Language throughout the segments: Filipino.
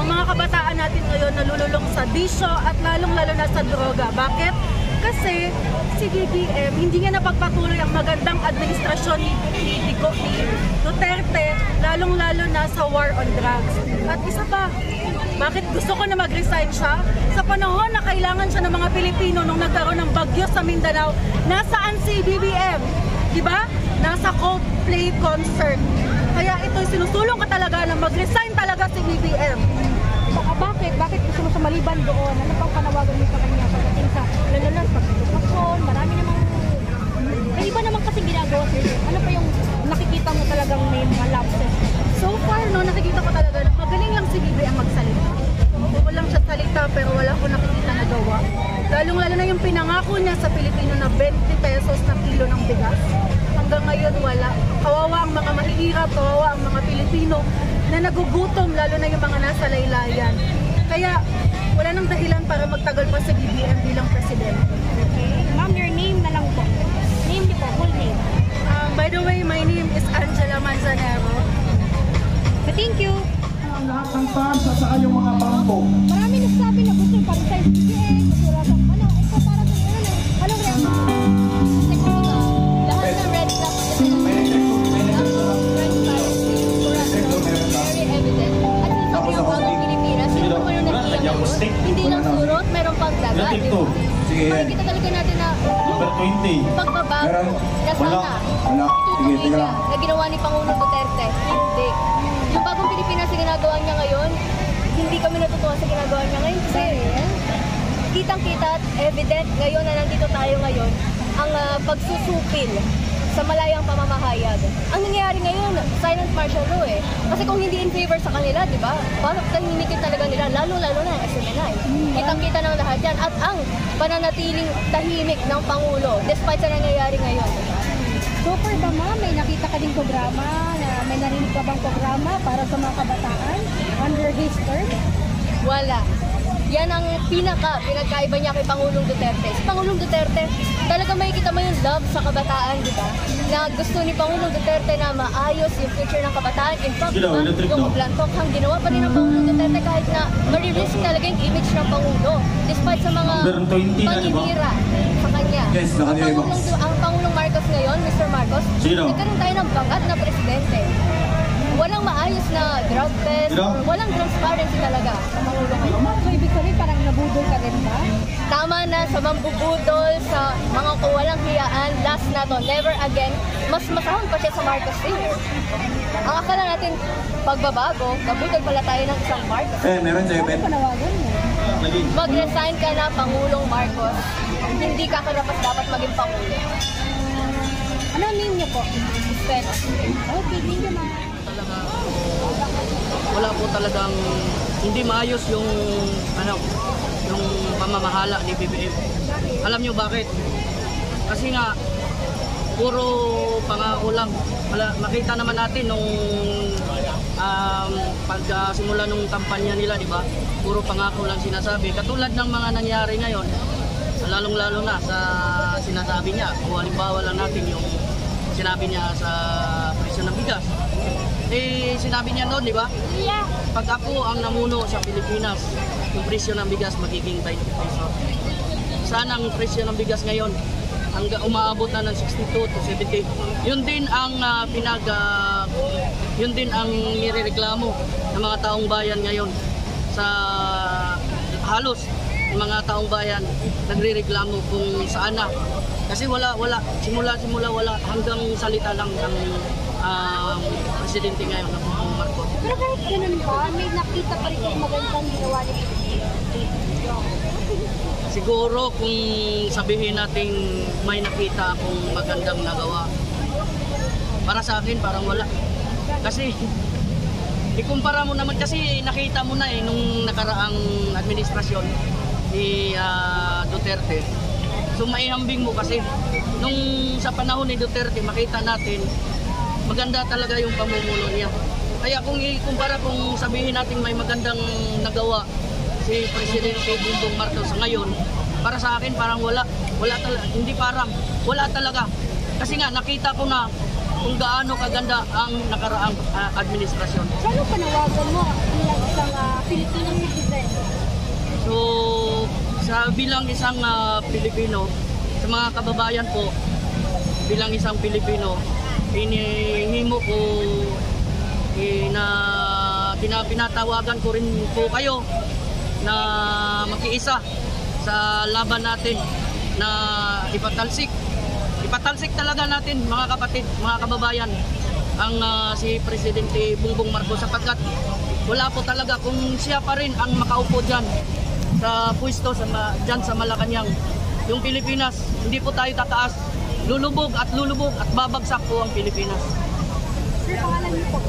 ang mga kabataan natin ngayon nalululong sa bisyo at lalong-lalo na sa droga. Bakit? Kasi si BBM hindi niya napagpatuloy ang magandang administrasyon ni Duterte, lalong-lalo na sa war on drugs. At isa pa, bakit gusto ko na mag-resign siya? Sa panahon na kailangan siya ng mga Pilipino nung nagkaroon ng bagyo sa Mindanao, nasaan si BBM? Diba? Nasa Coldplay concert. Kaya ito'y sinusulong ka talaga na mag-resign talaga si BBM. Bakit gusto mo sa maliban doon? Ano pang panawagan mo sa kanya pagdating sa lalalang pag-edukasyon? Marami namang iba naman kasi ginagawa sila. Ano pa yung nakikita mo talagang may mga lapses? So far, no, nakikita ko talaga na magaling lang si BBM magsalita. Oo lang siya salita pero wala ko nakikita na gawa. Lalong-lalo na yung pinangako niya sa Pilipino na 20 pesos na kilo ng bigas. Hanggang ngayon wala. Kawawa ang mga mahihirap, kawawa ang mga Pilipino na nagugutom, lalo na yung mga nasa laylayan. Kaya wala nang dahilan para magtagal pa sa BBM bilang presidente. Okay. Ma'am, your name na lang po. Name niyo po, full name. By the way, my name is Angela Manzanero. Thank you. Ang lahat ng fans at saka yung mga bangko. Marami nagsabi na gusto yung pag-resign si BBM, basura sa ano, ito para sa anong reaction? Lahat ng red flags kasi very evident. At ito yung bagong Pilipinas, yung naman yung nakikita mo, hindi lang surot, meron pang daga, di ba? Makikita talaga natin na pagbabago na sana tutuloy niya na ginawa ni Pangulong Duterte. Hindi. Yung bagong Pilipinas na ginagawa niya ngayon, hindi kami natutuwa sa ginagawa niya ngayon kasi kitang-kita at evident ngayon na nandito tayo ngayon ang pagsusupil sa malayang pamamahayag. Ang nangyayari ngayon, silent martial law eh. Kasi kung hindi in favor sa kanila, di ba? Parang tahimikin talaga nila, lalo-lalo na ang SMNI. Kitang-kita ng lahat yan. At ang pananatiling tahimik ng Pangulo, despite sa nangyayari ngayon. So far ba ma'am, may nakita ka din programa, may narinig ka bang programa para sa mga kabataan under his term? Wala. Yan ang pinagkaiba niya kay Pangulong Duterte. Si Pangulong Duterte, talaga makikita mo yung love sa kabataan, di ba? Na gusto ni Pangulong Duterte na maayos yung future ng kabataan. In fact, yung plantok ang ginawa pa rin ng Pangulong Duterte kahit na ma-risk talaga yung image ng Pangulo. Despite sa mga paninira sa kanya. Ang Pangulong Marcos ngayon, Mr. Marcos, nagkaroon tayo ng bangat na presidente. Walang maayos na drug test, or walang transparency talaga sa Pangulo ngayon. So ibig sabihin parang nabudol ka rin ba? Tama na sa mambubudol, sa mga kawalang hiyaan, last na to, never again, mas masahon pa siya sa Marcos Sr. Ang akala natin, pagbabago, nabudol pala tayo ng isang Marcos. Meron sa'yo, Ben. Panawagan mo. Mag-resign ka na, Pangulong Marcos. Hindi ka karapat dapat maging Pangulo. Ano name niyo po? Pero, Okay, thank you ma'am. Wala po talagang hindi maayos yung yung pamamahala ni BBM. Alam niyo bakit? Kasi nga puro pangako lang. Makita naman natin nung pagsimula nung kampanya nila, di ba? Puro pangako lang sinasabi. Katulad ng mga nangyari ngayon, lalong-lalo na sa sinasabi niya. Kung halimbawa lang natin yung sinabi niya sa presyo ng bigas. Sinabi niya noon, di ba? Pag ako ang namuno sa Pilipinas, yung presyo ng bigas magiging 20 pesos. Sana ang presyo ng bigas ngayon hanggang umaabot na ng 62 to 70. Yun din ang yun din ang nirereklamo ng mga taong bayan ngayon. Sa halos ng mga taong bayan nagrereklamo kung saan na. Kasi wala simula wala hanggang salita lang ng presidente ngayon ng Marcos. Pero kahit ganun ba, may nakita pa rin yung magandang ginawa ni Siguro kung sabihin natin may nakita akong magandang nagawa, para sa akin parang wala. Kasi ikumpara mo naman, kasi nakita mo na nung nakaraang administrasyon ni Duterte. So maihambing mo kasi nung sa panahon ni Duterte makita natin maganda talaga yung pamumuno niya. Kaya kung ikumpara, kung sabihin natin may magandang nagawa si Presidente Bongbong Marcos ngayon, para sa akin parang wala talaga, hindi parang wala talaga. Kasi nga nakita ko na kung gaano kaganda ang nakaraang administrasyon. So, anong panawagan mo bilang isang Filipino citizen? So, bilang isang Pilipino, sa mga kababayan po, bilang isang Pilipino, hinihimo ko na pinatawagan ko rin po kayo na makiisa sa laban natin na ipatalsik talaga natin, mga kapatid, mga kababayan, ang si Presidente Bongbong Marcos, sapagkat wala po talaga kung siya pa rin ang makaupo dyan sa pwesto dyan sa Malacanang. Yung Pilipinas, hindi po tayo tataas. Lulubog at babagsak po ang Pilipinas. Sir, pangalan niyo po?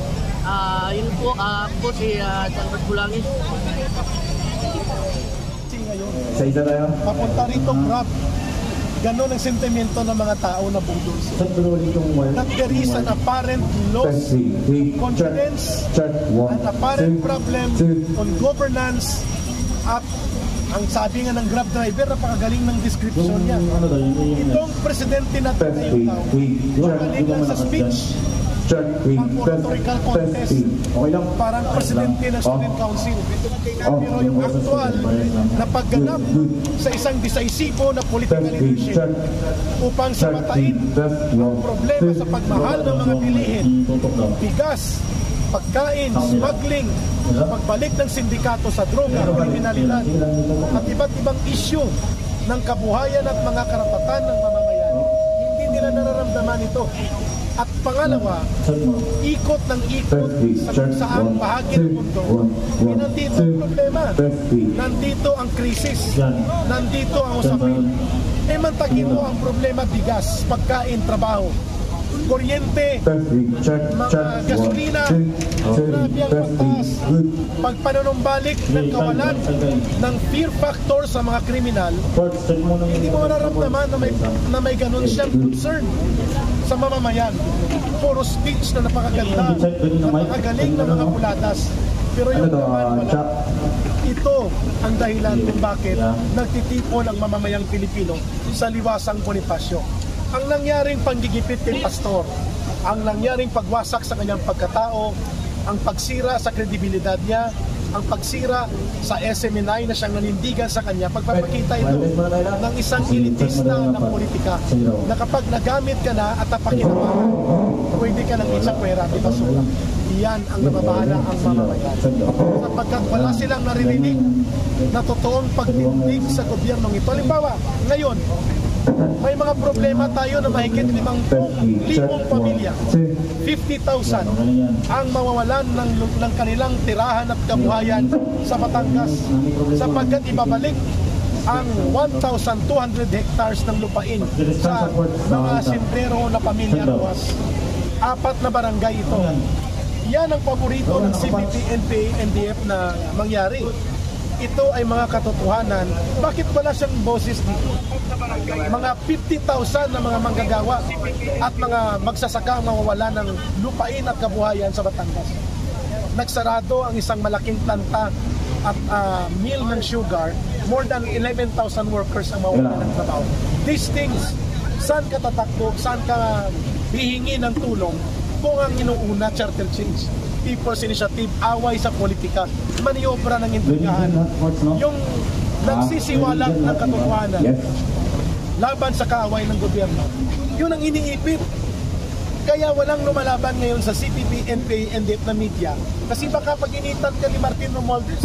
Yun po, po si John Bulangin. Sa isa tayo. Papunta rito, Rob. Ganon ang sentimento ng mga tao na budol. That there is an apparent loss confidence, an apparent problem on governance, at ang sabi nga ng Grab driver, napakagaling ng description niya. Itong presidente natin ngayong tao, magaling lang sa speech, pang oratorical contest, parang presidente ng student council. Pero yung actual na pagganap sa isang decisivo na political leadership upang samatain ang problema sa pagmahal ng mga bilihin, bigas, pagkain, smuggling, pagbalik ng sindikato sa droga, kriminalidad, at iba't ibang isyu ng kabuhayan at mga karapatan ng mamamayan, hindi nila nararamdaman ito. At pangalawa, ikot ng ikot sa kung saang bahagi ng mundo, nandito ang problema, nandito ang krisis, nandito ang usapin. Mantagin mo ang problema: bigas, pagkain, trabaho, kuryente, mga gasolina, grabe ang pagtaas, pagpananumbalik ng kawalan ng fear factor sa mga kriminal. Hindi mo mararamdaman na may ganun siyang concern sa mamamayan. Puro speech na napakaganda, napakagaling na mga pulatas, pero yung naman wala. Ito ang dahilan kung bakit nagtitipon ang mamamayang Pilipino sa liwasang Bonifacio. Ang nangyaring panggigipit kay pastor, ang nangyaring pagwasak sa kanyang pagkatao, ang pagsira sa kredibilidad niya, ang pagsira sa SMNI na siyang nanindigan sa kanya, pagpapakita ito ng isang elitista na politika na kapag nagamit ka na at napakinabangan, pwede ka ng itsakwera, di ba? So, iyan ang nababahala ang mamamayan. Sapagkat wala silang naririnig na totoong pagtindig sa gobyernong ito. Halimbawa, ngayon, may mga problema tayo na mahigit 50,000 pamilya, 50,000 ang mawawalan ng kanilang tirahan at kabuhayan sa Batangas, sapagkat ibabalik ang 1,200 hectares ng lupain sa mga simplero na pamilya Ruas. 4 na barangay ito. Yan ang paborito ng CPP, NPA, NDF na mangyari. Ito ay mga katotohanan. Bakit wala siyang boses dito? Mga 50,000 na mga manggagawa at mga magsasaka ang mawawala ng lupain at kabuhayan sa Batangas. Nagsarado ang isang malaking planta at mill ng sugar. More than 11,000 workers ang mawawala ng trabaho. These things, saan ka tatakbo? Saan ka hihingi ng tulong kung ang inuuna charter change? People's Initiative, away sa politika, maniobra ng intrigahan, yung nagsisiwalat ng katotohanan laban sa kaaway ng gobyerno. Yun ang iniipit. Kaya walang lumalaban ngayon sa CPP, NPA, NDF na media. Kasi baka pag-initan ka ni Martin Romualdez,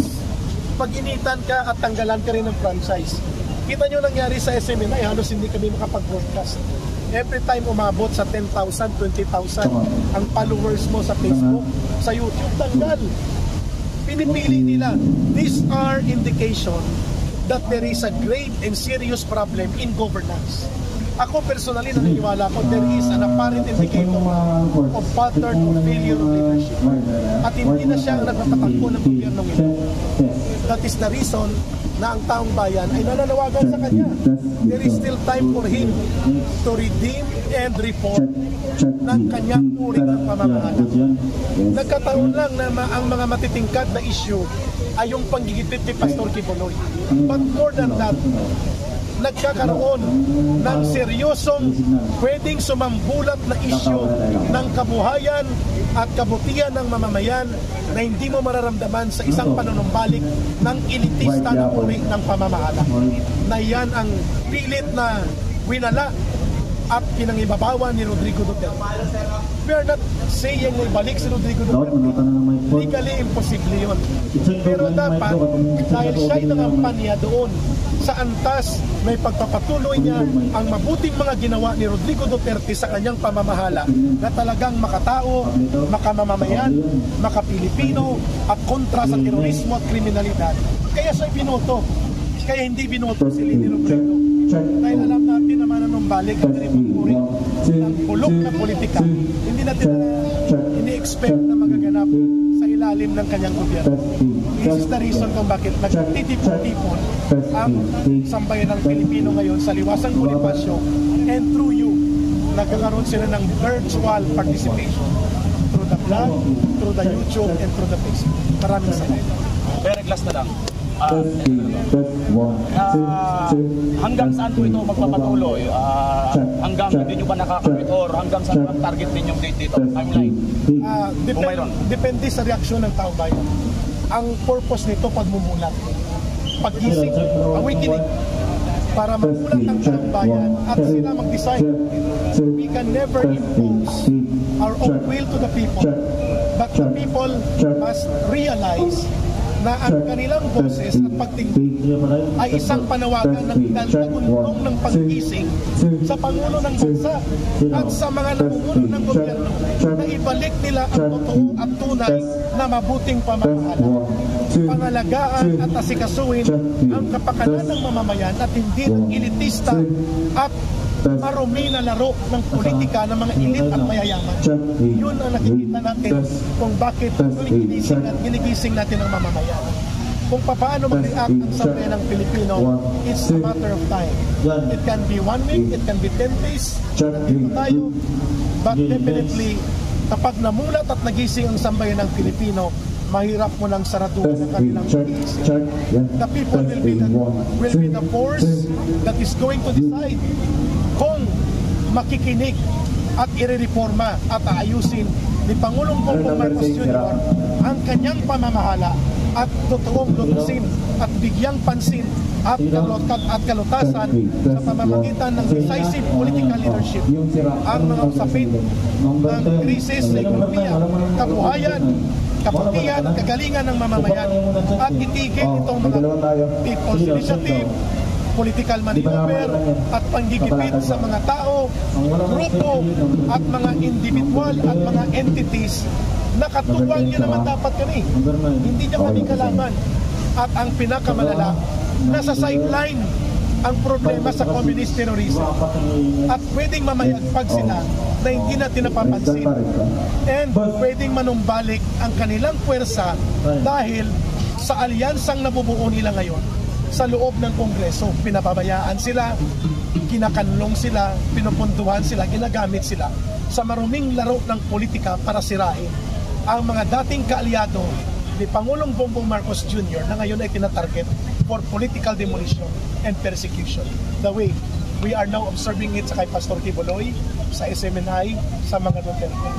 pag-initan ka at tanggalan ka rin ng franchise. Kita nyo nangyari sa SMNI, halos hindi kami makapag-broadcast. Every time umabot sa 10,000, 20,000 ang followers mo sa Facebook, sa YouTube, tanggal. Pinipili nila. These are indication that there is a grave and serious problem in governance. Ako personally naniniwala ko there is an apparent indicator of pattern of failure of leadership. At hindi na siya ang nagtatakbo ng gobyernong ito. That is the reason na ang taong bayan ay nananawagan sa kanya. There is still time for him to redeem and reform ng kanyang uri ng pamamahala. Nagkataon lang na ang mga matitingkad na issue ay yung panggigipit ni Pastor Kibuloy. But more than that, nagkakaroon ng seryosong pwedeng sumambulat na isyu ng kabuhayan at kabutihan ng mamamayan na hindi mo mararamdaman sa isang panunumbalik ng elitista na uri ng pamamahala. Na yan ang pilit na winala at pinangibabawan ni Rodrigo Duterte. We are not saying na ibalik si Rodrigo Duterte. Legally imposible yun. Pero dapat, dahil siya'y nangampanya doon sa antas, may pagpapatuloy niya ang mabuting mga ginawa ni Rodrigo Duterte sa kanyang pamamahala na talagang makatao, makamamamayan, makapilipino at kontra sa terorismo at kriminalidad. Kaya siya'y binoto. Kaya hindi binoto si Leni Robredo. Dahil alam natin na mananumbalik ang rinupuri ng bulok na politika. Hindi natin ini-expect na magaganap sa ilalim ng kanyang gobyerno. This is the reason kung bakit nagtitipon-tipon ang sambayan ng Pilipino ngayon sa liwasang Bonifacio, and through you, nagkakaroon sila ng virtual participation through the blog, through the YouTube, and through the Facebook. Maraming salamat. Very last na lang. Hanggang saan po ito magpapatuloy? Hanggang hindi nyo ba nakakamit or hanggang saan ang target ninyong date dito? Timeline? Depende sa reaksyon ng tao bayan. Ang purpose nito pagmumulat, paggising, awakening, para mamulat ng taong bayan at sila mag-decide. We can never impose our own will to the people, but the people must realize na ang kanilang boses at pagtingin ay isang panawagan ng pinagtagundong ng paggising sa Pangulo ng Bansa at sa mga namumuno ng gobyerno na ibalik nila ang totoo at tunay na mabuting pamamahala. Pangalagaan at asikasuhin ang kapakanan ng mamamayan at hindi ng elitista at marumi na laro ng politika ng mga elit at mayayaman. Yun ang nakikita natin kung bakit ginigising natin ang mamamayan. Kung paano mag-react ang sambayan ng Pilipino, it's a matter of time. It can be 1 week, it can be 10 days, nandito tayo. But definitely, kapag namulat at nagising ang sambayan ng Pilipino, mahirap mo lang saraduhan ng kanilang pag-iisip. The people will be the force that is going to decide kung makikinig at irereforma at aayusin ni Pangulong Bongbong Marcos Jr. ang kanyang pamamahala at totoong lutusin at bigyang pansin at kalutasan sa pamamagitan ng decisive political leadership ang mga usapin ng krisis sa ekonomiya, kabuhayan, kabutihan at kagalingan ng mamamayan at itigil itong mga people's initiative, political maneuver at panggigipit sa mga tao, grupo at mga individual at mga entities na katuwang niya naman dapat kami. Hindi niya kami kalaman. At ang pinakamalala, nasa sideline ang problema sa communist terrorism at pwedeng mamayagpag sila na hindi natin napapansin and pwedeng manumbalik ang kanilang puwersa dahil sa alyansang nabubuo nila ngayon sa loob ng Kongreso. Pinapabayaan sila, kinakanlong sila, pinupuntuhan sila, ginagamit sila sa maruming laro ng politika para sirain ang mga dating kaalyado ni Pangulong Bongbong Marcos Jr. na ngayon ay tinatarget for political demolition and persecution. The way we are now observing it sa kay Pastor Kibuloy, sa SMNI, sa mga Duterte.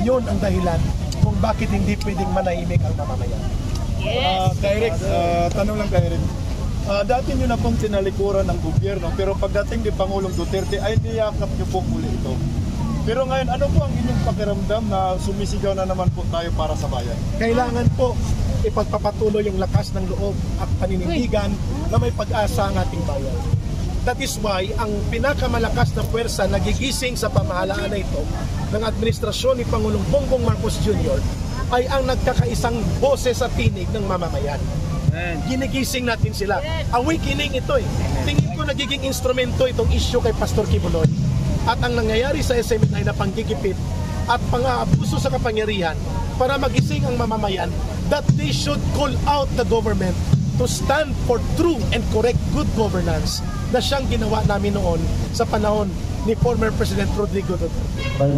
Yun ang dahilan kung bakit hindi pwedeng manahimik ang mamamayan. Direct, tanong lang direct. Dati nyo na pong tinalikuran ng gobyerno, pero pagdating ni Pangulong Duterte ay niyakap nyo po muli ito. Pero ngayon, ano po ang inyong pakiramdam na sumisigaw na naman po tayo para sa bayan? Kailangan po ipagpapatuloy yung lakas ng loob at paninindigan na may pag-asa ang ating bayan. That is why ang pinakamalakas na puwersa na gigising sa pamahalaan na ito ng administrasyon ni Pangulong Bongbong Marcos Jr. ay ang nagkakaisang boses at tinig ng mamamayan. Ginigising natin sila. Awakening ito eh. Tingin ko nagiging instrumento itong issue kay Pastor Kibuloy. At ang nangyayari sa SMNI na panggigipit at pang-aabuso sa kapangyarihan para magising ang mamamayan that they should call out the government to stand for true and correct good governance na siyang ginawa namin noon sa panahon ni former President Rodrigo Duterte.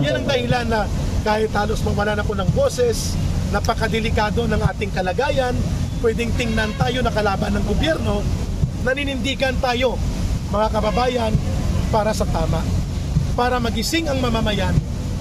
Yan ang dahilan na kahit halos mawala na po ng boses, napakadelikado ng ating kalagayan, pwedeng tingnan tayo na kalaban ng gobyerno, naninindigan tayo mga kababayan, para sa tama. Para magising ang mamamayan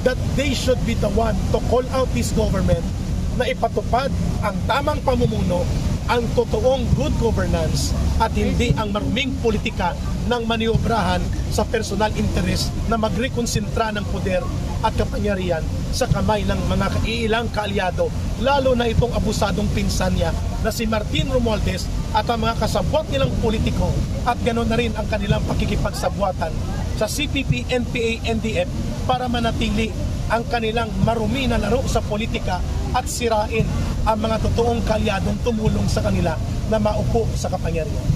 that they should be the one to call out this government na ipatupad ang tamang pamumuno, ang totoong good governance at hindi ang maruming politika ng maniobrahan sa personal interest na magrekonsentra ng poder at kapangyarihan sa kamay ng mga iilang kaalyado, lalo na itong abusadong pinsan niya na si Martin Romualdez at ang mga kasabwat nilang politiko, at ganoon na rin ang kanilang pakikipagsabwatan sa CPP, NPA, NDF para manatili ang kanilang marumi na laro sa politika at sirain ang mga totoong kaalyadong tumulong sa kanila na maupo sa kapangyarihan.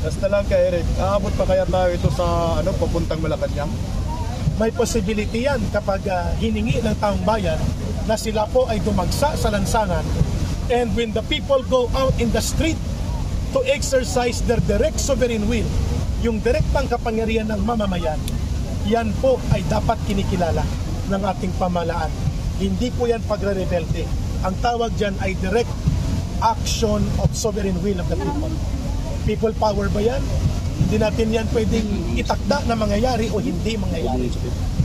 Basta lang kay Eric, aabot pa kaya tayo ito sa papuntang Malacanang? May possibility yan kapag hiningi ng taong bayan na sila po ay dumagsa sa lansangan, and when the people go out in the street to exercise their direct sovereign will, yung direktang kapangyarihan ng mamamayan, yan po ay dapat kinikilala ng ating pamahalaan. Hindi po yan pagre-rebelde. Ang tawag dyan ay direct action of sovereign will of the people. People power ba yan? Hindi natin yan pwedeng itakda na mangyayari o hindi mangyayari.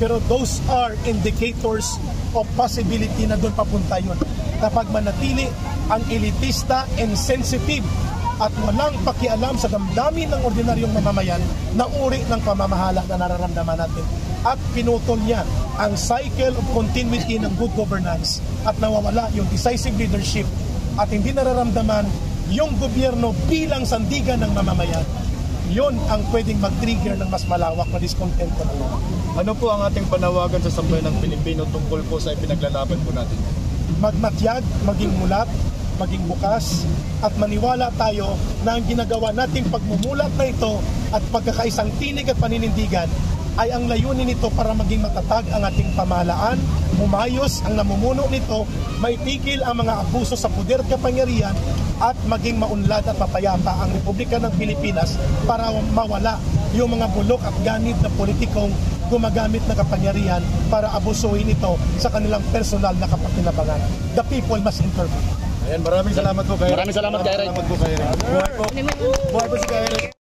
Pero those are indicators of possibility na doon papunta yun. Kapag manatili ang elitista and sensitive at walang pakialam sa damdamin ng ordinaryong mamamayan na uri ng pamamahala na nararamdaman natin, at pinutol niya ang cycle of continuity ng good governance at nawawala yung decisive leadership at hindi nararamdaman yung gobyerno bilang sandigan ng mamamayan, yun ang pwedeng mag-trigger ng mas malawak na discontento ng mga. Ano po ang ating panawagan sa sambayan ng Pilipino tungkol po sa ipinaglalaban po natin? Magmatyag, maging mulat, maging bukas, at maniwala tayo na ang ginagawa nating pagmumulat na ito at pagkakaisang tinig at paninindigan ay ang layunin nito para maging matatag ang ating pamahalaan, umayos ang namumuno nito, maitigil ang mga abuso sa poder kapangyarihan, at maging maunlad at mapayapa ang Republika ng Pilipinas para mawala yung mga bulok at ganit na politikong gumagamit ng kapangyarihan para abusuhin ito sa kanilang personal na kapakinabangan. The people must intervene. Ayan, maraming salamat po kay Eric. Maraming salamat kay Eric. Buhay po. Buhay po si Eric.